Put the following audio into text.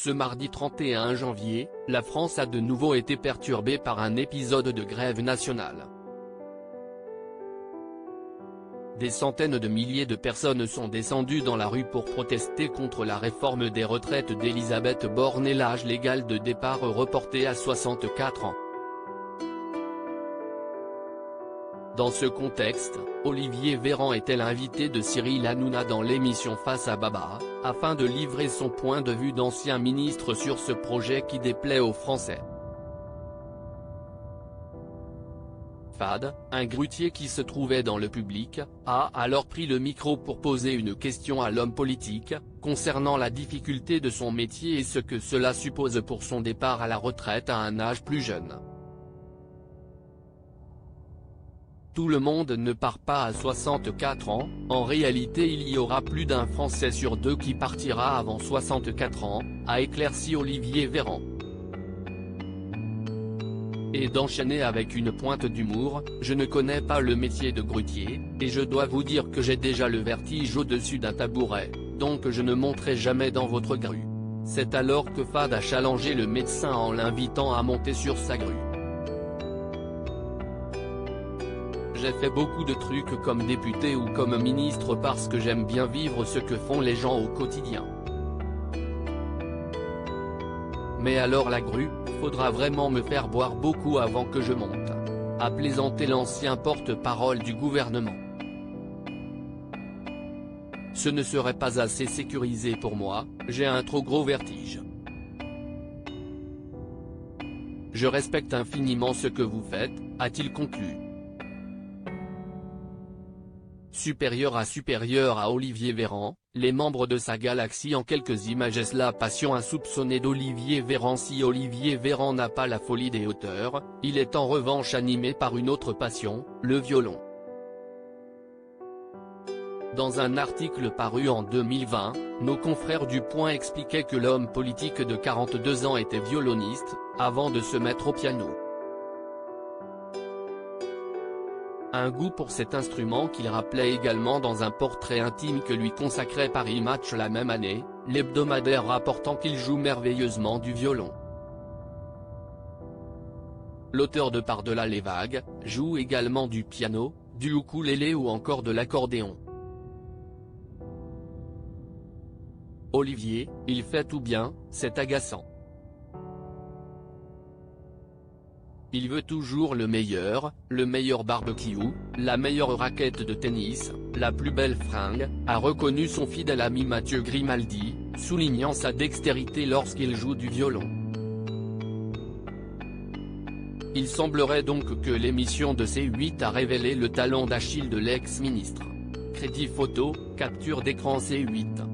Ce mardi 31 janvier, la France a de nouveau été perturbée par un épisode de grève nationale. Des centaines de milliers de personnes sont descendues dans la rue pour protester contre la réforme des retraites d'Elisabeth Borne et l'âge légal de départ reporté à 64 ans. Dans ce contexte, Olivier Véran était l'invité de Cyril Hanouna dans l'émission Face à Baba, afin de livrer son point de vue d'ancien ministre sur ce projet qui déplaît aux Français. Fad, un grutier qui se trouvait dans le public, a alors pris le micro pour poser une question à l'homme politique, concernant la difficulté de son métier et ce que cela suppose pour son départ à la retraite à un âge plus jeune. Tout le monde ne part pas à 64 ans, en réalité il y aura plus d'un Français sur deux qui partira avant 64 ans, a éclairci Olivier Véran. Et d'enchaîner avec une pointe d'humour, je ne connais pas le métier de grutier, et je dois vous dire que j'ai déjà le vertige au-dessus d'un tabouret, donc je ne monterai jamais dans votre grue. C'est alors que Fad a challengé le médecin en l'invitant à monter sur sa grue. J'ai fait beaucoup de trucs comme député ou comme ministre parce que j'aime bien vivre ce que font les gens au quotidien. Mais alors la grue, faudra vraiment me faire boire beaucoup avant que je monte, a plaisanté l'ancien porte-parole du gouvernement. Ce ne serait pas assez sécurisé pour moi, j'ai un trop gros vertige. Je respecte infiniment ce que vous faites, a-t-il conclu. Supérieur à Olivier Véran, les membres de sa galaxie en quelques images. La passion insoupçonnée d'Olivier Véran. Si Olivier Véran n'a pas la folie des hauteurs, il est en revanche animé par une autre passion, le violon. Dans un article paru en 2020, nos confrères du Point expliquaient que l'homme politique de 42 ans était violoniste, avant de se mettre au piano. Un goût pour cet instrument qu'il rappelait également dans un portrait intime que lui consacrait Paris Match la même année, l'hebdomadaire rapportant qu'il joue merveilleusement du violon. L'auteur de Par-delà les vagues, joue également du piano, du ukulélé ou encore de l'accordéon. Olivier, il fait tout bien, c'est agaçant. Il veut toujours le meilleur barbecue, la meilleure raquette de tennis, la plus belle fringue, a reconnu son fidèle ami Mathieu Grimaldi, soulignant sa dextérité lorsqu'il joue du violon. Il semblerait donc que l'émission de C8 a révélé le talent d'Achille de l'ex-ministre. Crédit photo, capture d'écran C8.